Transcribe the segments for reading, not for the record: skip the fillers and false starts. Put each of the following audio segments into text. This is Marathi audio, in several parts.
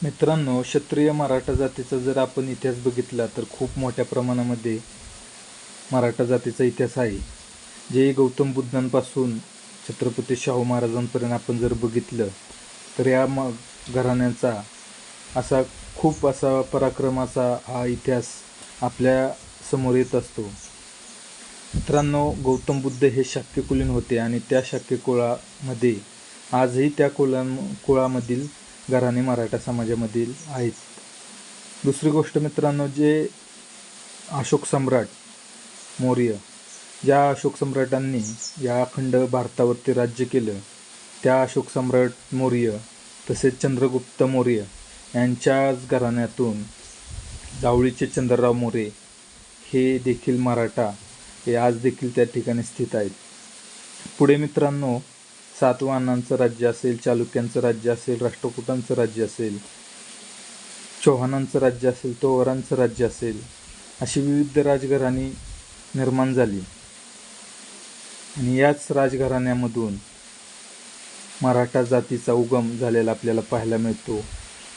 मित्रांनो, क्षत्रिय मराठा जातीचा जर आपण इतिहास बघितला तर खूप मोठ्या प्रमाणामध्ये मराठा जातीचा इतिहास आहे. जे गौतम बुद्धांपासून छत्रपती शाहू महाराजांपर्यंत आपण जर बघितलं तर या घराण्यांचा असा खूप असा पराक्रमाचा हा इतिहास आपल्या समोर येत असतो. मित्रांनो, गौतम बुद्ध हे शाक्यकुलीन होते आणि त्या शाक्यकुळामध्ये आजही त्या कुळामधील घराणे मराठा समाजामधील आहेत. दुसरी गोष्ट मित्रांनो, जे अशोक सम्राट मौर्य, ज्या अशोक सम्राटांनी या अखंड भारतावरती राज्य केलं, त्या अशोक सम्राट मौर्य तसेच चंद्रगुप्त मौर्य यांच्याच घराण्यातून जावळीचे चंद्रराव मोरे हे देखील मराठा हे आज देखील त्या ठिकाणी स्थित आहेत. पुढे मित्रांनो, सातवाहनांचं राज्य असेल, चालुक्यांचं राज्य असेल, राष्ट्रकूटांचं राज्य असेल, चौहानांचं राज्य असेल, तोवरांचं राज्य असेल, अशी विविध राजघराणी निर्माण झाली आणि याच राजघराण्यामधून मराठा जातीचा उगम झालेला आपल्याला पाहायला मिळतो.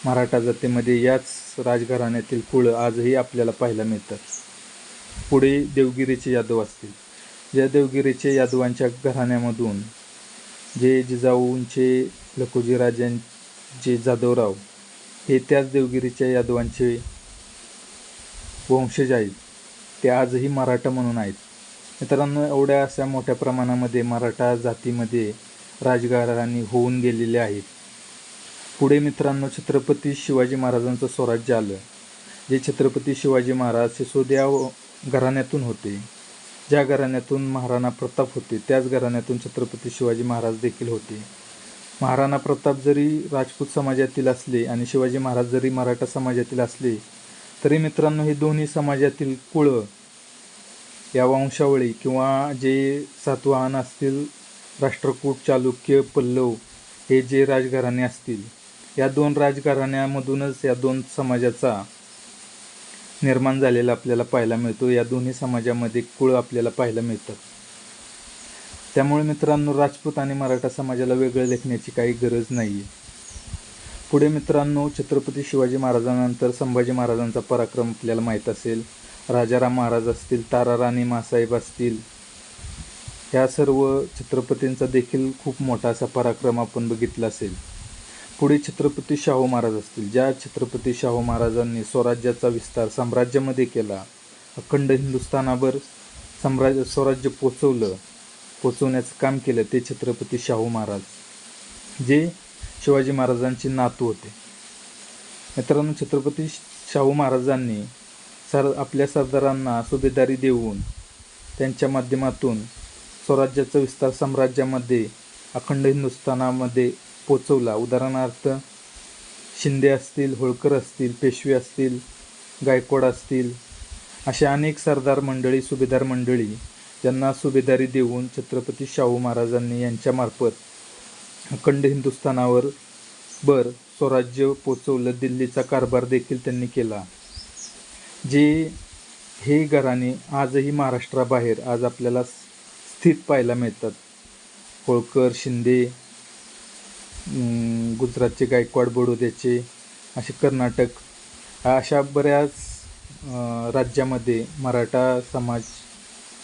मराठा जातीमध्ये याच राजघराण्यातील कुळं आजही आपल्याला पाहायला मिळतात. पुढे देवगिरीचे यादव असतील, ज्या देवगिरीचे यादवांच्या घराण्यामधून जे जिजाऊंचे लखुजी राजांचे जाधवराव हे त्याच देवगिरीच्या यादवांचे वंशज आहेत. ते आजही मराठा म्हणून आहेत. मित्रांनो, एवढ्या अशा मोठ्या प्रमाणामध्ये मराठा जातीमध्ये राजघराणी होऊन गेलेले आहेत. पुढे मित्रांनो, छत्रपती शिवाजी महाराजांचं स्वराज्य आलं. जे छत्रपती शिवाजी महाराज सिसोदिया घराण्यातून होते, ज्या घराण्यातून महाराणा प्रताप होते, त्याच घराण्यातून छत्रपती शिवाजी महाराज देखील होते. महाराणा प्रताप जरी राजपूत समाजातील असले आणि शिवाजी महाराज जरी मराठा समाजातील असले तरी मित्रांनो, हे दोन्ही समाजातील कुळं या वंशावळी किंवा जे सातवाहन असतील, राष्ट्रकूट, चालुक्य, पल्लव हे जे राजघराणे असतील, या दोन राजघराण्यामधूनच या दोन समाजाचा निर्माण झालेला आपल्याला पाहायला मिळतो. या दोन्ही समाजामध्ये कुळ आपल्याला पाहायला मिळतात. त्यामुळे मित्रांनो, राजपूत आणि मराठा समाजाला वेगळं लेखण्याची काही गरज नाही आहे. पुढे मित्रांनो, छत्रपती शिवाजी महाराजांनंतर संभाजी महाराजांचा पराक्रम आपल्याला माहीत असेल. राजाराम महाराज असतील, ताराराणी मासाहेब असतील, ह्या सर्व छत्रपतींचा देखील खूप मोठा असा पराक्रम आपण बघितला असेल. पुढे छत्रपती शाहू महाराज असतील, ज्या छत्रपती शाहू महाराजांनी स्वराज्याचा विस्तार साम्राज्यामध्ये केला, अखंड हिंदुस्थानावर स्वराज्य पोचवण्याचं काम केलं, ते छत्रपती शाहू महाराज, जे शिवाजी महाराजांचे नातू होते. मित्रांनो, छत्रपती शाहू महाराजांनी आपल्या सरदारांना सुभेदारी देऊन त्यांच्या माध्यमातून स्वराज्याचा विस्तार साम्राज्यामध्ये अखंड हिंदुस्थानामध्ये पोचवला. उदाहरणार्थ शिंदे असतील, होळकर असतील, पेशवे असतील, गायकवाड असतील, अशा अनेक सरदार मंडळी, सुभेदार मंडळी ज्यांना सुभेदारी देऊन छत्रपती शाहू महाराजांनी यांच्यामार्फत अखंड हिंदुस्थानावर स्वराज्य पोचवलं. दिल्लीचा कारभार देखील त्यांनी केला. जे हे घराणे आजही महाराष्ट्राबाहेर आज आपल्याला स्थित पाहायला मिळतात. होळकर, शिंदे, गुजरातचे गायकवाड, बडोद्याचे, असे कर्नाटक, अशा बऱ्याच राज्यामध्ये मराठा समाज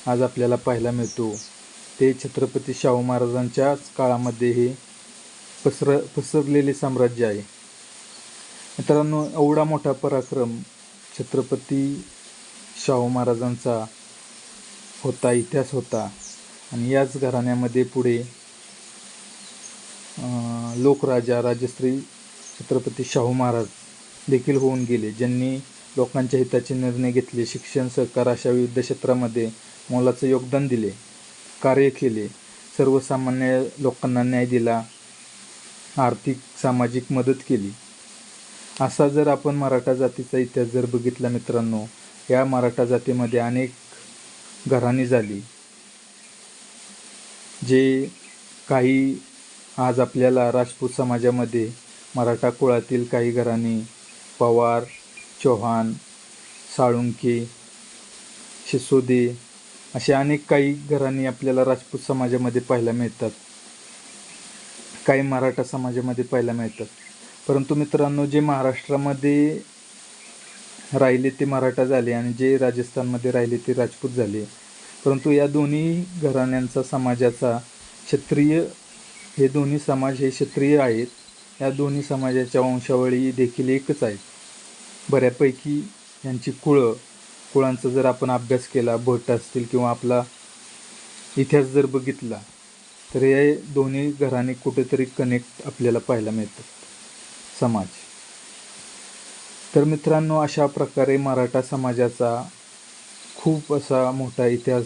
आज आपल्याला पाहायला मिळतो. ते छत्रपती शाहू महाराजांच्याच काळामध्ये हे पसरलेले साम्राज्य आहे. मित्रांनो, एवढा मोठा पराक्रम छत्रपती शाहू महाराजांचा होता, इतिहास होता. आणि याच घराण्यामध्ये पुढे लोकराजा राजश्री छत्रपती शाहू महाराज देखील होऊन गेले, ज्यांनी लोकांच्या हिताचे निर्णय घेतले, शिक्षण, सहकार अशा विविध क्षेत्रामध्ये मोलाचं योगदान दिले, कार्य केले, सर्वसामान्य लोकांना न्याय दिला, आर्थिक सामाजिक मदत केली. असा जर आपण मराठा जातीचा इतिहास जर बघितला मित्रांनो, या मराठा जातीमध्ये अनेक घराणी झाली, जे काही आज आपल्याला राजपूत समाजामध्ये मराठा कुळातील काही घराणी पवार, चौहान, साळुंखे, सिसोदे असे अनेक काही घराणी आपल्याला राजपूत समाजामध्ये पाहायला मिळतात, काही मराठा समाजामध्ये पाहायला मिळतात. परंतु मित्रांनो, जे महाराष्ट्रामध्ये राहिले ते मराठा झाले आणि जे राजस्थानमध्ये राहिले ते राजपूत झाले. परंतु या दोन्ही घराण्यांचा समाजाचा क्षत्रिय, हे दोन्ही समाज हे क्षत्रिय आहेत. या दोन्ही समाजाच्या वंशावळी देखील एकच आहेत. बऱ्यापैकी यांची कुळांचा जर आपण अभ्यास केला, भट असतील किंवा आपला इतिहास जर बघितला, तर हे दोन्ही घराणे कुठेतरी कनेक्ट आपल्याला पाहायला मिळतात समाज. तर मित्रांनो, अशा प्रकारे मराठा समाजाचा खूप असा मोठा इतिहास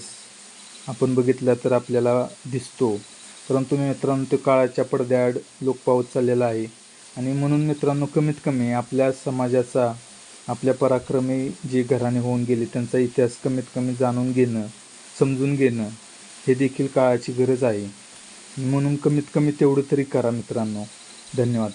आपण बघितला तर आपल्याला दिसतो. परंतु मित्रांनो, तो काळाच्या पडद्याआड लोप पावत चाललेला आहे. आणि म्हणून मित्रांनो, कमीत कमी आपल्या समाजाचा, आपल्या पराक्रमी जी घराणे होऊन गेली त्यांचा इतिहास कमीत कमी जाणून घेणं, समजून घेणं हे देखील काळाची गरज आहे. म्हणून कमीत कमी तेवढं तरी करा मित्रांनो. धन्यवाद.